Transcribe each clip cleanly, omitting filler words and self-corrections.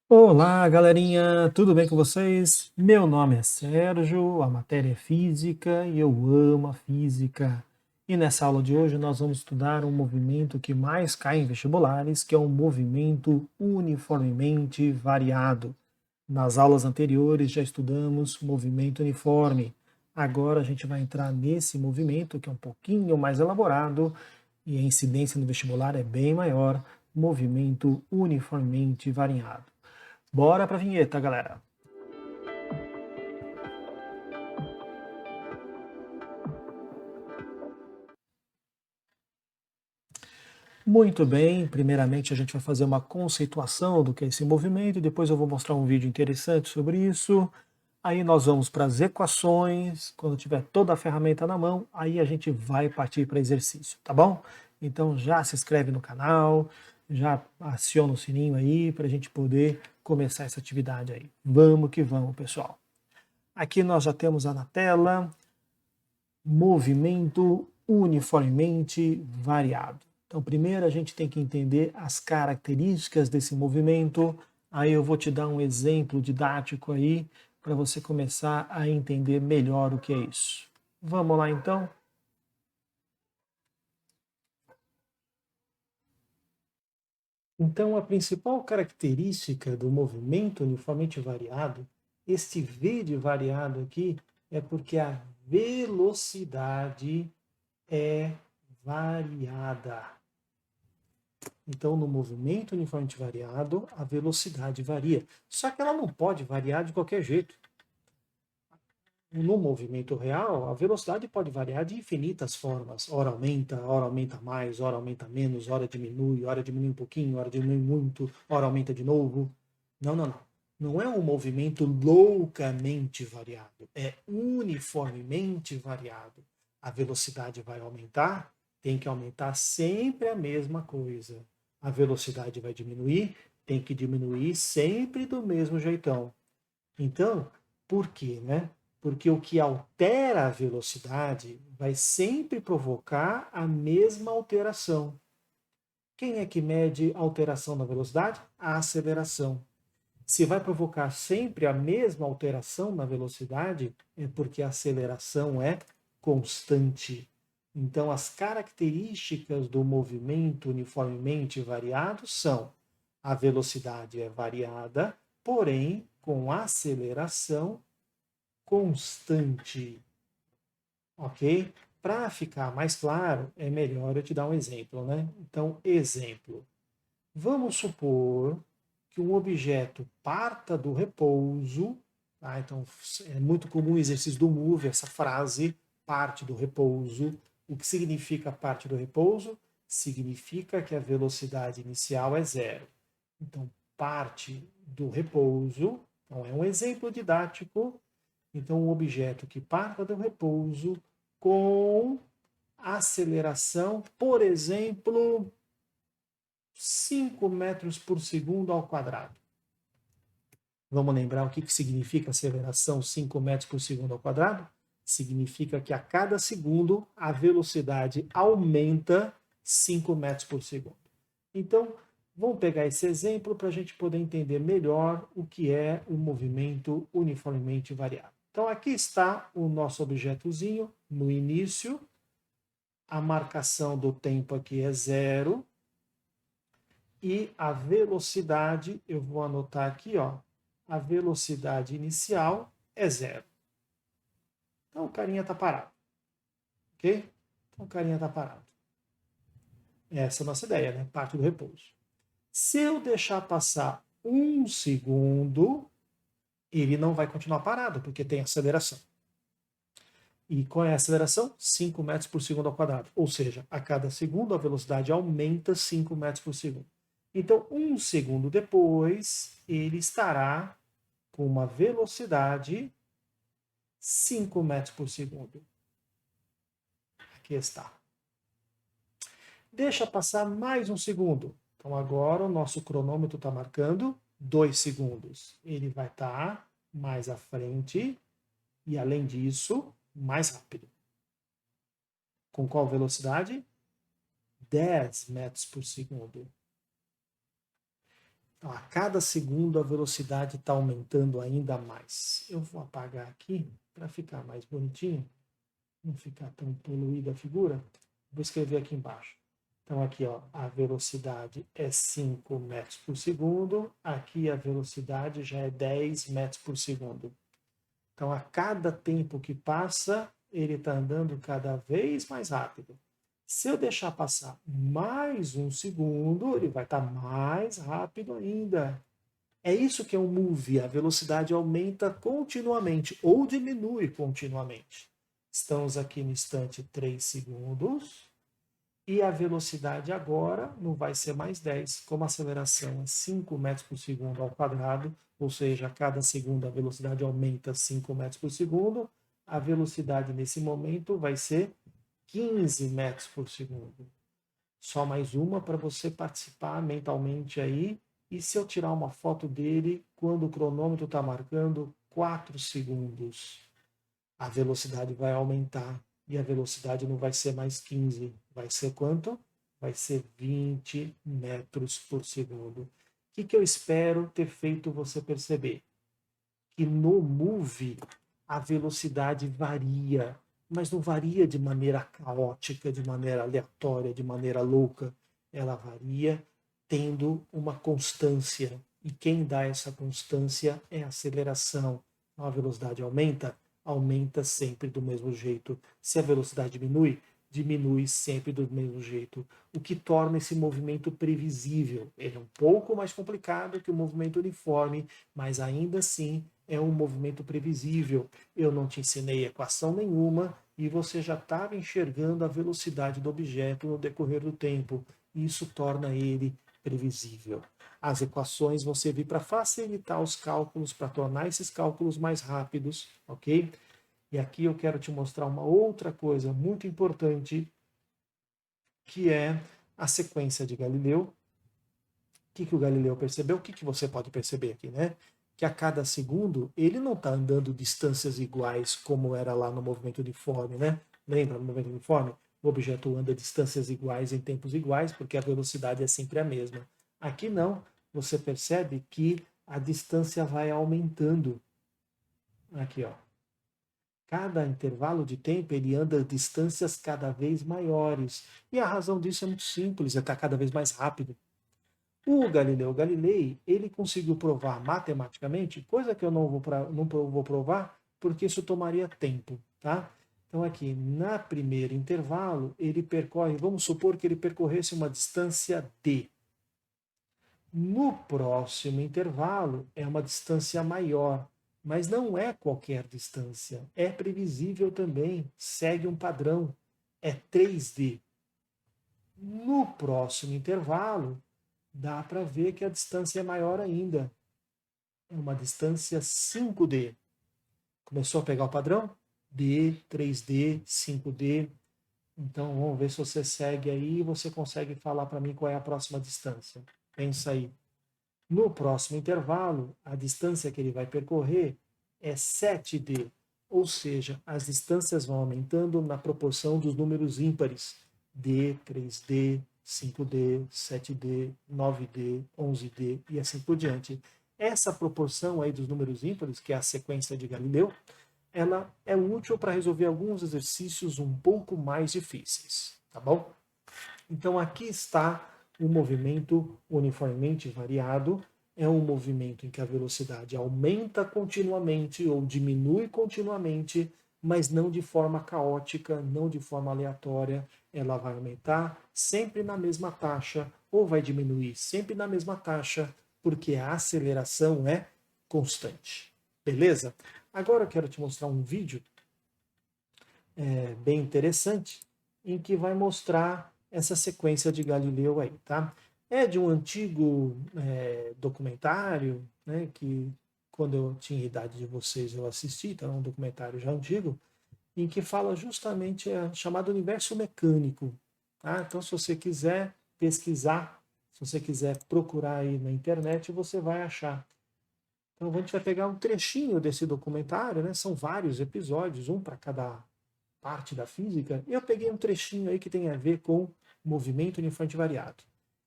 Olá, galerinha, tudo bem com vocês? Meu nome é Sérgio, a matéria é física e eu amo a física. E nessa aula de hoje nós vamos estudar um movimento que mais cai em vestibulares, que é um movimento uniformemente variado. Nas aulas anteriores já estudamos movimento uniforme. Agora a gente vai entrar nesse movimento que é um pouquinho mais elaborado e a incidência no vestibular é bem maior, movimento uniformemente variado. Bora pra vinheta, galera. Muito bem, primeiramente a gente vai fazer uma conceituação do que é esse movimento e depois eu vou mostrar um vídeo interessante sobre isso. Aí nós vamos para as equações, quando tiver toda a ferramenta na mão, aí a gente vai partir para exercício, tá bom? Então já se inscreve no canal, já aciona o sininho aí para a gente poder começar essa atividade aí. Vamos que vamos, pessoal. Aqui nós já temos na tela movimento uniformemente variado. Então, primeiro a gente tem que entender as características desse movimento. Aí eu vou te dar um exemplo didático aí para você começar a entender melhor o que é isso. Vamos lá então? Então, a principal característica do movimento uniformemente variado, este V de variado aqui, é porque a velocidade é variada. Então, no movimento uniformemente variado, a velocidade varia. Só que ela não pode variar de qualquer jeito. No movimento real, a velocidade pode variar de infinitas formas. Ora aumenta mais, ora aumenta menos, ora diminui um pouquinho, ora diminui muito, ora aumenta de novo. Não, não, não. Não é um movimento loucamente variado, é uniformemente variado. A velocidade vai aumentar, tem que aumentar sempre a mesma coisa. A velocidade vai diminuir, tem que diminuir sempre do mesmo jeitão. Então, por quê, né? Porque o que altera a velocidade vai sempre provocar a mesma alteração. Quem é que mede a alteração na velocidade? A aceleração. Se vai provocar sempre a mesma alteração na velocidade, é porque a aceleração é constante. Então, as características do movimento uniformemente variado são: a velocidade é variada, porém com aceleração constante. Ok? Para ficar mais claro, é melhor eu te dar um exemplo, né? Então, exemplo. Vamos supor que um objeto parta do repouso, tá? Então é muito comum o exercício do move, essa frase, parte do repouso. O que significa parte do repouso? Significa que a velocidade inicial é zero. Então, parte do repouso, então é um exemplo didático. Então, um objeto que parta do repouso com aceleração, por exemplo, 5 metros por segundo ao quadrado. Vamos lembrar o que significa aceleração 5 metros por segundo ao quadrado? Significa que a cada segundo a velocidade aumenta 5 metros por segundo. Então, vamos pegar esse exemplo para a gente poder entender melhor o que é o movimento uniformemente variado. Então, aqui está o nosso objetozinho no início. A marcação do tempo aqui é zero. E a velocidade, eu vou anotar aqui, ó, a velocidade inicial é zero. Então o carinha está parado, ok? Então o carinha está parado. Essa é a nossa ideia, né? Parte do repouso. Se eu deixar passar um segundo, ele não vai continuar parado, porque tem aceleração. E qual é a aceleração? 5 metros por segundo ao quadrado. Ou seja, a cada segundo a velocidade aumenta 5 metros por segundo. Então, um segundo depois, ele estará com uma velocidade 5 metros por segundo. Aqui está. Deixa passar mais um segundo. Então agora o nosso cronômetro está marcando 2 segundos. Ele vai estar mais à frente e, além disso, mais rápido. Com qual velocidade? 10 metros por segundo. Então, a cada segundo a velocidade está aumentando ainda mais. Eu vou apagar aqui para ficar mais bonitinho, não ficar tão poluída a figura. Vou escrever aqui embaixo. Então aqui, ó, a velocidade é 5 metros por segundo, aqui a velocidade já é 10 metros por segundo. Então a cada tempo que passa, ele está andando cada vez mais rápido. Se eu deixar passar mais um segundo, ele vai estar mais rápido ainda. É isso que é um move, a velocidade aumenta continuamente ou diminui continuamente. Estamos aqui no instante 3 segundos e a velocidade agora não vai ser mais 10, como a aceleração é 5 metros por segundo ao quadrado, ou seja, a cada segundo a velocidade aumenta 5 metros por segundo, a velocidade nesse momento vai ser 15 metros por segundo. Só mais uma para você participar mentalmente aí. E se eu tirar uma foto dele quando o cronômetro está marcando 4 segundos? A velocidade vai aumentar e a velocidade não vai ser mais 15. Vai ser quanto? Vai ser 20 metros por segundo. O que eu espero ter feito você perceber? Que no Move a velocidade varia, mas não varia de maneira caótica, de maneira aleatória, de maneira louca. Ela varia tendo uma constância. E quem dá essa constância é a aceleração. Então, a velocidade aumenta, aumenta sempre do mesmo jeito. Se a velocidade diminui, diminui sempre do mesmo jeito, o que torna esse movimento previsível. Ele é um pouco mais complicado que o movimento uniforme, mas ainda assim é um movimento previsível. Eu não te ensinei equação nenhuma e você já estava enxergando a velocidade do objeto no decorrer do tempo. Isso torna ele previsível. As equações vão servir para facilitar os cálculos, para tornar esses cálculos mais rápidos, ok? E aqui eu quero te mostrar uma outra coisa muito importante, que é a sequência de Galileu. O que o Galileu percebeu? O que você pode perceber aqui, né? Que a cada segundo ele não está andando distâncias iguais como era lá no movimento uniforme, né? Lembra, no movimento uniforme? O objeto anda distâncias iguais em tempos iguais, porque a velocidade é sempre a mesma. Aqui não, você percebe que a distância vai aumentando. Aqui, ó. Cada intervalo de tempo ele anda distâncias cada vez maiores. E a razão disso é muito simples, ele está cada vez mais rápido. O Galileu Galilei, ele conseguiu provar matematicamente, coisa que eu não vou provar, porque isso tomaria tempo, tá? Então aqui, na primeiro intervalo, ele percorre, vamos supor que ele percorresse uma distância d. No próximo intervalo, é uma distância maior, mas não é qualquer distância, é previsível também, segue um padrão, é 3D. No próximo intervalo, dá para ver que a distância é maior ainda. É uma distância 5D. Começou a pegar o padrão? D, 3D, 5D. Então vamos ver se você segue aí e você consegue falar para mim qual é a próxima distância. Pensa aí. No próximo intervalo, a distância que ele vai percorrer é 7D. Ou seja, as distâncias vão aumentando na proporção dos números ímpares. D, 3D, 5D, 7D, 9D, 11D e assim por diante. Essa proporção aí dos números ímpares, que é a sequência de Galileu, ela é útil para resolver alguns exercícios um pouco mais difíceis, tá bom? Então aqui está o movimento uniformemente variado. É um movimento em que a velocidade aumenta continuamente ou diminui continuamente, mas não de forma caótica, não de forma aleatória. Ela vai aumentar sempre na mesma taxa ou vai diminuir sempre na mesma taxa, porque a aceleração é constante. Beleza? Agora eu quero te mostrar um vídeo bem interessante em que vai mostrar essa sequência de Galileu aí, tá? É de um antigo documentário, né, que quando eu tinha a idade de vocês eu assisti, então é um documentário já antigo, em que fala justamente chamado Universo Mecânico, tá? Então se você quiser pesquisar, se você quiser procurar aí na internet, você vai achar. Então a gente vai pegar um trechinho desse documentário, né? São vários episódios, um para cada parte da física. Eu peguei um trechinho aí que tem a ver com movimento uniforme variado.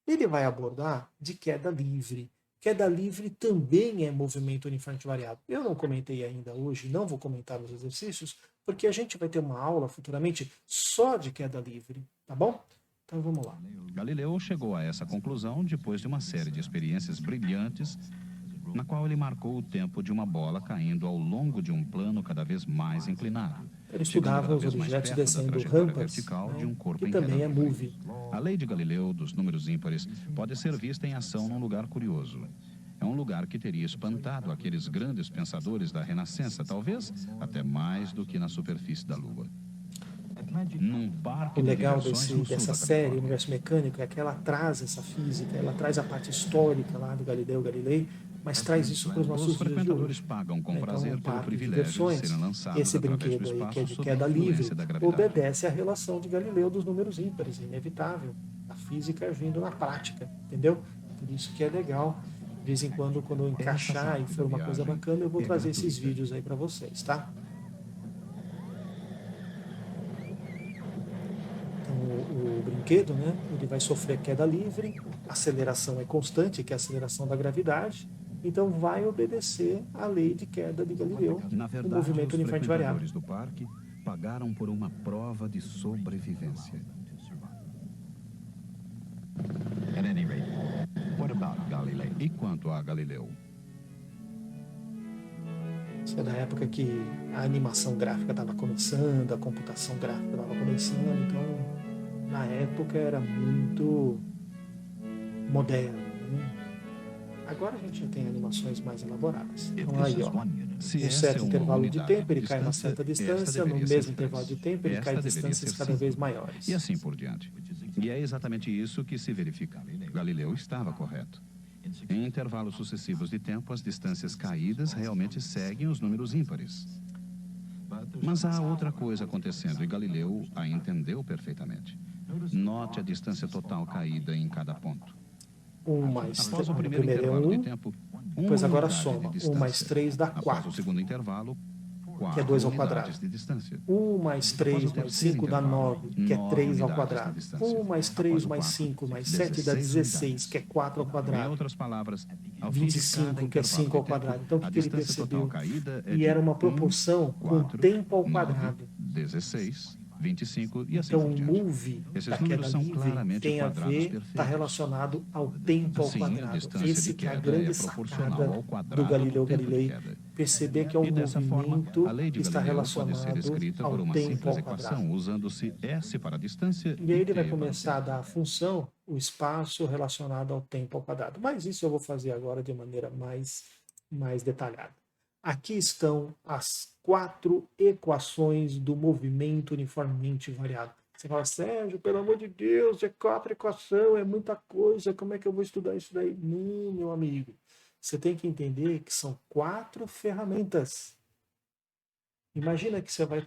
Ele vai abordar de queda livre. Queda livre também é movimento uniforme variado. Eu não comentei ainda hoje, não vou comentar nos exercícios, porque a gente vai ter uma aula futuramente só de queda livre, tá bom? Então vamos lá. Galileu chegou a essa conclusão depois de uma série de experiências brilhantes, na qual ele marcou o tempo de uma bola caindo ao longo de um plano cada vez mais inclinado, Ele chegando estudava cada os vez mais objetos perto da descendo trajetória rampas, vertical de né, um corpo que em queda também é livre. move. A lei de Galileu dos números ímpares pode ser vista em ação num lugar curioso. É um lugar que teria espantado aqueles grandes pensadores da Renascença, talvez até mais do que na superfície da Lua. Num parque O de legal diversões no sul dessa da série, Califórnia. Universo Mecânico, é que ela traz essa física, ela traz a parte histórica lá do Galileu Galilei, mas traz isso para os Os nossos dias de frequentadores hoje. pagam com Então, um prazer pelo parque de privilégio de diversões, serem lançados esse através do brinquedo aí que é espaço de sob a queda livre, influência da gravidade. obedece à relação de Galileu dos números ímpares, é inevitável. A física agindo na prática, entendeu? Por isso que é legal. De vez em quando eu encaixar e for uma coisa bacana, eu vou trazer esses vídeos aí para vocês, tá? Então, o brinquedo, né, ele vai sofrer queda livre, aceleração é constante, que é a aceleração da gravidade, então vai obedecer à lei de queda de Galileu, Na o verdade, movimento os uniforme variado. frequentadores do parque pagaram por uma prova de sobrevivência. At any rate, what about Galileu? E quanto a Galileu? Isso é da época que a animação gráfica estava começando, a computação gráfica estava começando, então na época era muito moderno, né? Agora a gente já tem animações mais elaboradas. Então aí, ó, Se um essa é certo uma intervalo de unidade tempo ele cai uma distância, certa esta distância, no deveria ser mesmo 3. intervalo de tempo ele cai Esta deveria distâncias ser cada vez 5. maiores. E assim por diante. E é exatamente isso que se verifica. Galileu estava correto. Em intervalos sucessivos de tempo, as distâncias caídas realmente seguem os números ímpares. Mas há outra coisa acontecendo e Galileu a entendeu perfeitamente. Note a distância total caída em cada ponto. 1 mais Após 3, o no primeiro primeiro é intervalo de 1, tempo, depois uma agora unidade de soma. 1 distância. mais 3 dá Após o 4, segundo intervalo, que é 4 2 ao unidades quadrado. de distância. 1 mais Após 3 o mais terceiro 5 dá intervalo, 9, que é 9 3 ao unidades de quadrado. distância. 1 mais Após 3 o mais quarto, 5 mais 7 dá 16 16, unidades. que é 4 ao Em quadrado. outras palavras, ao fim de 25, cada que é 5 ao intervalo de tempo, quadrado. Então o a que ele distância total percebeu? caída é E de era uma 1, proporção com 4, tempo ao 9, quadrado. 16, 25 e assim Então, por o diante. move Esses da números queda são livre claramente tem a quadrados ver, está perfeitos. relacionado ao tempo ao Assim, a quadrado. distância Esse de que é a queda grande é proporcional sacada ao do quadrado do Galileu tempo de Galilei, queda. perceber que é um E dessa forma, a movimento lei que de está Galileu pode ser relacionado escrita ao por uma tempo simples ao quadrado. equação, usando-se S para a distância E aí ele T vai para o começar a tempo. dar a função, o espaço relacionado ao tempo ao quadrado. Mas isso eu vou fazer agora de maneira mais detalhada. Aqui estão as 4 equações do movimento uniformemente variado. Você fala, Sérgio, pelo amor de Deus, é 4 equações, é muita coisa, como é que eu vou estudar isso daí? Não, meu amigo. Você tem que entender que são 4 ferramentas. Imagina que você vai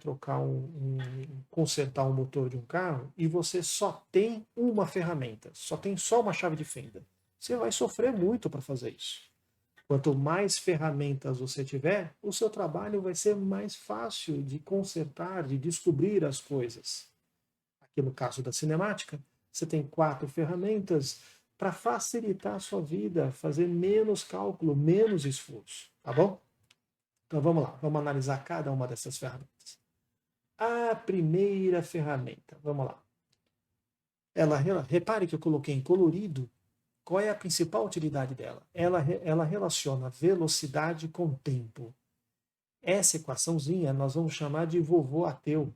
consertar um motor de um carro e você só tem uma ferramenta, só uma chave de fenda. Você vai sofrer muito para fazer isso. Quanto mais ferramentas você tiver, o seu trabalho vai ser mais fácil de consertar, de descobrir as coisas. Aqui no caso da cinemática, você tem 4 ferramentas para facilitar a sua vida, fazer menos cálculo, menos esforço, tá bom? Então vamos lá, vamos analisar cada uma dessas ferramentas. A primeira ferramenta, vamos lá. Repare que eu coloquei em colorido. Qual é a principal utilidade dela? Ela relaciona velocidade com tempo. Essa equaçãozinha nós vamos chamar de vovô ateu,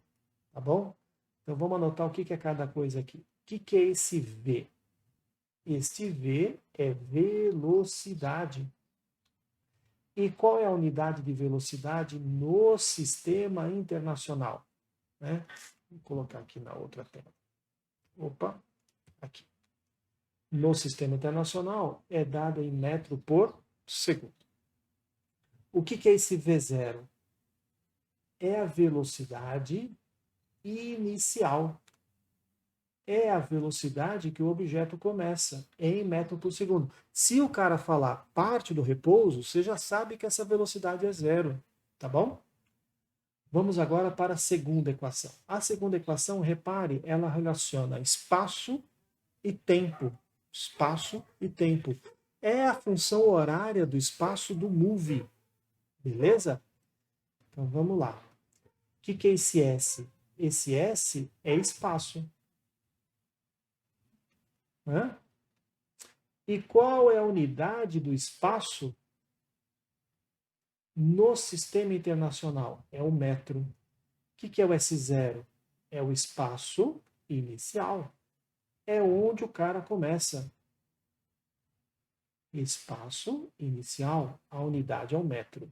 tá bom? Então vamos anotar o que é cada coisa aqui. O que é esse V? Este V é velocidade. E qual é a unidade de velocidade no sistema internacional? Né? Vou colocar aqui na outra tela. Opa, aqui. No sistema internacional é dada em metro por segundo. O que é esse V0? É a velocidade inicial. É a velocidade que o objeto começa, em metro por segundo. Se o cara falar parte do repouso, você já sabe que essa velocidade é 0, tá bom? Vamos agora para a segunda equação. A segunda equação, repare, ela relaciona espaço e tempo. Espaço e tempo. É a função horária do espaço do move. Beleza? Então vamos lá. O que é esse S? Esse S é espaço. Hã? E qual é a unidade do espaço no sistema internacional? É o metro. O que é o S0? É o espaço inicial. É onde o cara começa. Espaço inicial, a unidade é o metro.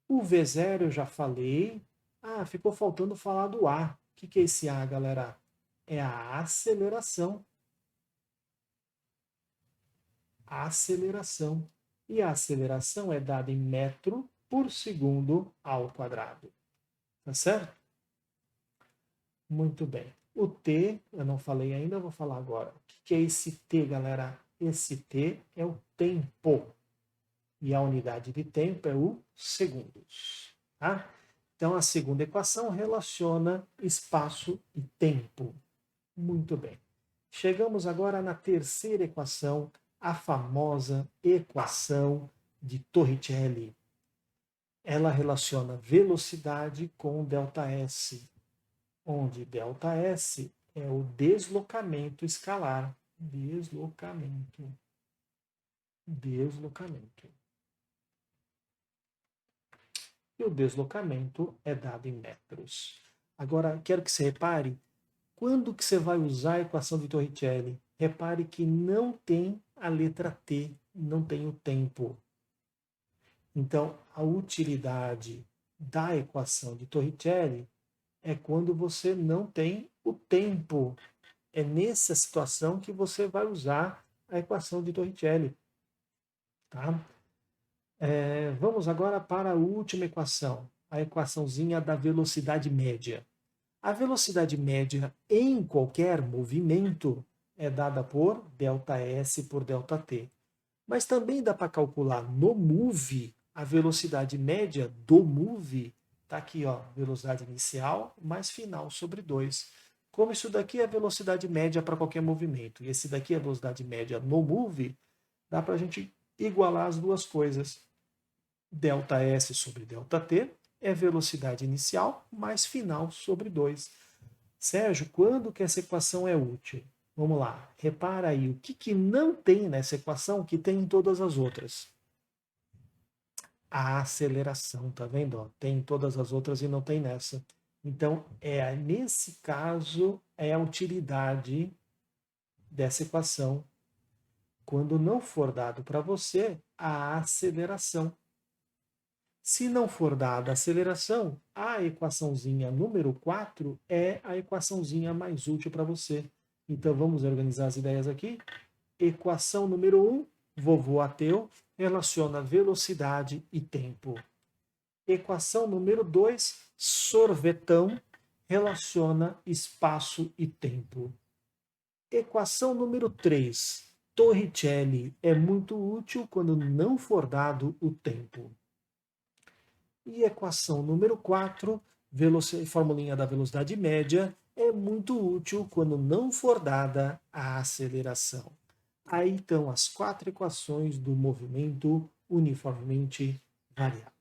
O V0 eu já falei. Ah, ficou faltando falar do A. O que é esse A, galera? É a aceleração. A aceleração. E a aceleração é dada em metro por segundo ao quadrado. Tá certo? Muito bem. O T, eu não falei ainda, eu vou falar agora. O que é esse T, galera? Esse T é o tempo. E a unidade de tempo é o segundos. Tá? Então, a segunda equação relaciona espaço e tempo. Muito bem. Chegamos agora na terceira equação, a famosa equação de Torricelli. Ela relaciona velocidade com ΔS, onde ΔS é o deslocamento escalar. Deslocamento. E o deslocamento é dado em metros. Agora, quero que você repare, quando que você vai usar a equação de Torricelli? Repare que não tem a letra T, não tem o tempo. Então, a utilidade da equação de Torricelli é quando você não tem o tempo. É nessa situação que você vai usar a equação de Torricelli. Tá? Vamos agora para a última equação, a equaçãozinha da velocidade média. A velocidade média em qualquer movimento é dada por ΔS por ΔT. Mas também dá para calcular no move a velocidade média do move. Está aqui, ó, velocidade inicial mais final sobre 2. Como isso daqui é a velocidade média para qualquer movimento, e esse daqui é a velocidade média no move, dá para a gente igualar as duas coisas. ΔS sobre ΔT é velocidade inicial mais final sobre 2. Sérgio, quando que essa equação é útil? Vamos lá, repara aí, o que não tem nessa equação que tem em todas as outras? A aceleração, tá vendo? Ó, tem em todas as outras e não tem nessa. Então, nesse caso, é a utilidade dessa equação. Quando não for dado para você a aceleração. Se não for dada a aceleração, a equaçãozinha número 4 é a equaçãozinha mais útil para você. Então vamos organizar as ideias aqui. Equação número 1, vovô ateu, relaciona velocidade e tempo. Equação número 2, sorvetão, relaciona espaço e tempo. Equação número 3, Torricelli é muito útil quando não for dado o tempo. E equação número 4, formulinha da velocidade média, é muito útil quando não for dada a aceleração. Aí estão as 4 equações do movimento uniformemente variado.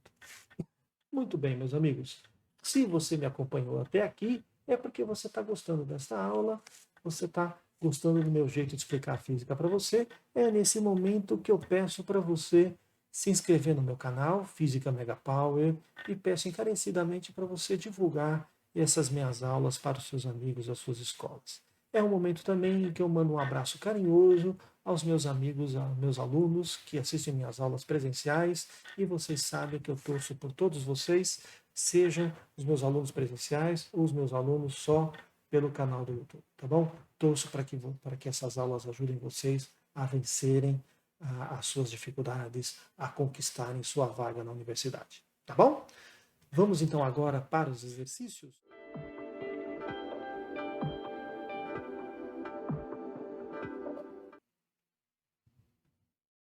Muito bem, meus amigos. Se você me acompanhou até aqui, é porque você está gostando desta aula, você está gostando do meu jeito de explicar a física para você. É nesse momento que eu peço para você se inscrever no meu canal, Física Mega Power, e peço encarecidamente para você divulgar essas minhas aulas para os seus amigos, as suas escolas. É um momento também em que eu mando um abraço carinhoso aos meus amigos, aos meus alunos que assistem minhas aulas presenciais, e vocês sabem que eu torço por todos vocês, sejam os meus alunos presenciais ou os meus alunos só pelo canal do YouTube, tá bom? Torço para que essas aulas ajudem vocês a vencerem as suas dificuldades, a conquistarem sua vaga na universidade, tá bom? Vamos então agora para os exercícios?